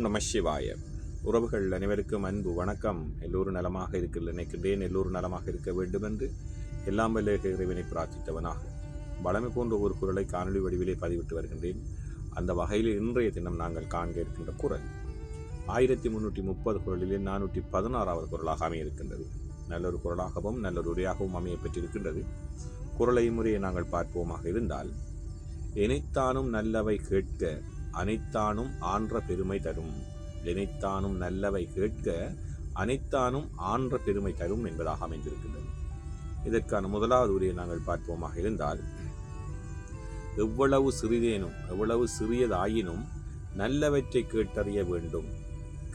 நம சிவாய. உறவுகள் அனைவருக்கும் அன்பு வணக்கம். எல்லோரும் நலமாக இருக்கிறது நினைக்கின்றேன். எல்லோரும் நலமாக இருக்க வேண்டும் என்று எல்லாம் வல்ல இறைவனை பிரார்த்தித்தவனாக வளமை போன்ற ஒரு குரலை காணொலி வடிவிலே பதிவிட்டு வருகின்றேன். அந்த வகையில் இன்றைய தினம் நாங்கள் காண்க இருக்கின்ற குரல் 1330 குரலிலே 416வது குரலாக அமையிருக்கின்றது. நல்லொரு குரலாகவும் நல்லொரு உரையாகவும் அமைய பெற்றிருக்கின்றது. குரலை முறையை நாங்கள் பார்ப்போமாக இருந்தால், எனைத்தானும் நல்லவை கேட்க அனைத்தானும் ஆன்ற பெருமை தரும். எனைத்தானும் நல்லவை கேட்க அனைத்தானும் ஆன்ற பெருமை தரும் என்பதாக அமைந்திருக்கின்றது. இதற்கான முதலாவது உரையை நாங்கள் பார்ப்போமாக இருந்தால், எவ்வளவு சிறிதேனும் எவ்வளவு சிறியதாயினும் நல்லவற்றை கேட்டறிய வேண்டும்.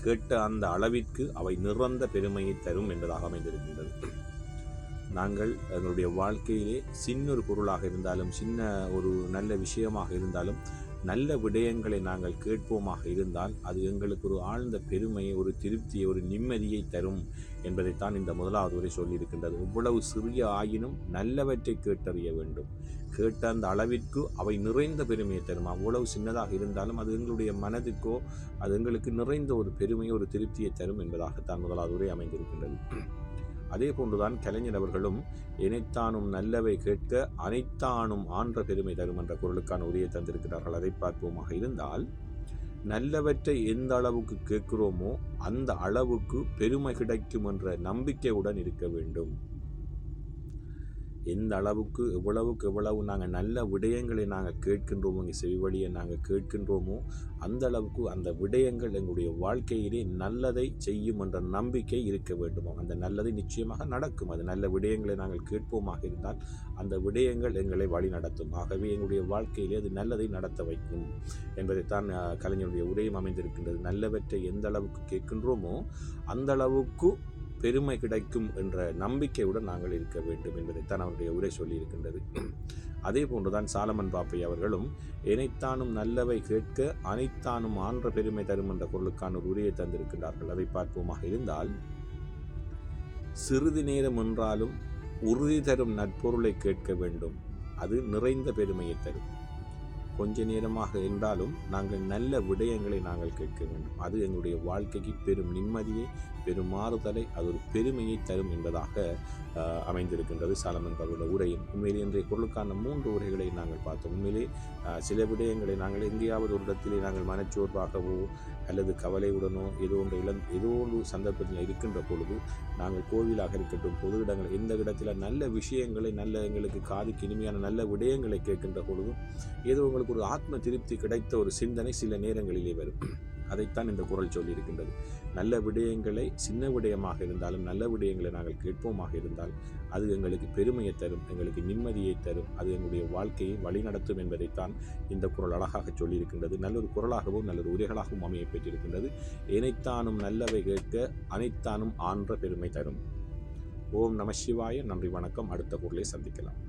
கேட்ட அந்த அளவிற்கு அவை நிறந்த பெருமையை தரும் என்பதாக அமைந்திருக்கின்றது. நாங்கள் எங்களுடைய வாழ்க்கையிலே சின்ன ஒரு பொருளாக இருந்தாலும், சின்ன ஒரு நல்ல விஷயமாக இருந்தாலும், நல்ல விடயங்களை நாங்கள் கேட்போமாக இருந்தால் அது எங்களுக்கு ஒரு ஆழ்ந்த பெருமையை, ஒரு திருப்தியை, ஒரு நிம்மதியை தரும் என்பதைத்தான் இந்த முதலாவது உரை சொல்லியிருக்கின்றது. எவ்வளவு சிறிய ஆயினும் நல்லவற்றை கேட்டறிய வேண்டும். கேட்ட அந்த அளவிற்கு அவை நிறைந்த பெருமையை தரும். அவ்வளவு சின்னதாக இருந்தாலும் அது எங்களுடைய மனதிற்கோ அது எங்களுக்கு நிறைந்த ஒரு பெருமையை, ஒரு திருப்தியை தரும் என்பதாகத்தான் முதலாவது உரை அமைந்திருக்கின்றது. அதே போன்றுதான் கலைஞர் அவர்களும் எனைத்தானும் நல்லவை கேட்க அனைத்தானும் ஆன்ற பெருமை தரும் என்ற குரலுக்கான உரையை தந்திருக்கிறார்கள். அதை பார்ப்போமாக இருந்தால், நல்லவற்றை எந்த அளவுக்கு கேட்கிறோமோ அந்த அளவுக்கு பெருமை கிடைக்கும் என்ற நம்பிக்கையுடன் இருக்க வேண்டும். எந்த அளவுக்கு எவ்வளவு நாங்கள் நல்ல விடயங்களை நாங்கள் கேட்கின்றோமோ, இங்கே செவிவழியை நாங்கள் கேட்கின்றோமோ அந்த அளவுக்கு அந்த விடயங்கள் எங்களுடைய வாழ்க்கையிலே நல்லதை செய்யும் என்ற நம்பிக்கை இருக்க வேண்டுமோ. அந்த நல்லதை நிச்சயமாக நடக்கும். அது நல்ல விடயங்களை நாங்கள் கேட்போமாக இருந்தால் அந்த விடயங்கள் எங்களை வழி நடத்தும். ஆகவே எங்களுடைய வாழ்க்கையிலே அது நல்லதை நடத்த வைக்கும் என்பதைத்தான் கலைஞருடைய உரையும் அமைந்திருக்கின்றது. நல்லவற்றை எந்த அளவுக்கு கேட்கின்றோமோ அந்த அளவுக்கு பெருமை கிடைக்கும் என்ற நம்பிக்கையுடன் நாங்கள் இருக்க வேண்டும் என்பதைத்தான் அவருடைய உரை சொல்லியிருக்கின்றது. அதே போன்றுதான் சாலமன் பாப்பை அவர்களும் எனைத்தானும் நல்லவை கேட்க அனைத்தானும் ஆன்ற பெருமை தரும் என்ற பொருளுக்கான ஒரு உரையை தந்திருக்கின்றார்கள். அதை பார்ப்போமாக இருந்தால், சிறிது நேரம் என்றாலும் உறுதி தரும் நற்பொருளை கேட்க வேண்டும். அது நிறைந்த பெருமையை தரும். கொஞ்ச நேரமாக இருந்தாலும் நாங்கள் நல்ல விடயங்களை நாங்கள் கேட்க வேண்டும். அது எங்களுடைய வாழ்க்கைக்கு பெரும் நிம்மதியை, பெரும் மாறுதலை, அது ஒரு பெருமையை தரும் என்பதாக அமைந்திருக்கின்றது சாலமன் பாபுடைய உரையும். உண்மையிலே இன்றைய பொருளுக்கான 3 உரைகளை நாங்கள் பார்த்தோம். உண்மையிலே சில விடயங்களை நாங்கள் எங்கேயாவது ஒரு இடத்திலே நாங்கள் மனச்சோர்வாகவோ அல்லது கவலையுடனோ ஏதோ ஒரு சந்தர்ப்பத்தில் இருக்கின்ற பொழுது நாங்கள் கோவிலாக இருக்கட்டும், பொது இடங்கள், எந்த இடத்துல நல்ல விஷயங்களை, நல்ல எங்களுக்கு காதுக்கு இனிமையான நல்ல விடயங்களை கேட்கின்ற பொழுதும் ஏதோ உங்களுக்கு ஒரு ஆத்ம திருப்தி கிடைத்த ஒரு சிந்தனை சில நேரங்களிலே வரும். அதைத்தான் இந்த குரல் சொல்லியிருக்கின்றது. நல்ல விடயங்களை, சின்ன விடயமாக இருந்தாலும் நல்ல விடயங்களை நாங்கள் கேட்போமாக இருந்தால் அது எங்களுக்கு பெருமையை தரும், எங்களுக்கு நிம்மதியை தரும், அது எங்களுடைய வாழ்க்கையை வழிநடத்தும் என்பதைத்தான் இந்த குரல் அழகாக சொல்லியிருக்கின்றது. நல்லொரு குரலாகவும் நல்லொரு உரைகளாகவும் அமைய பெற்றிருக்கின்றது. எனைத்தானும் நல்லவை கேட்க அனைத்தானும் ஆன்ற பெருமை தரும். ஓம் நம சிவாய. நன்றி, வணக்கம். அடுத்த குரலை சந்திக்கலாம்.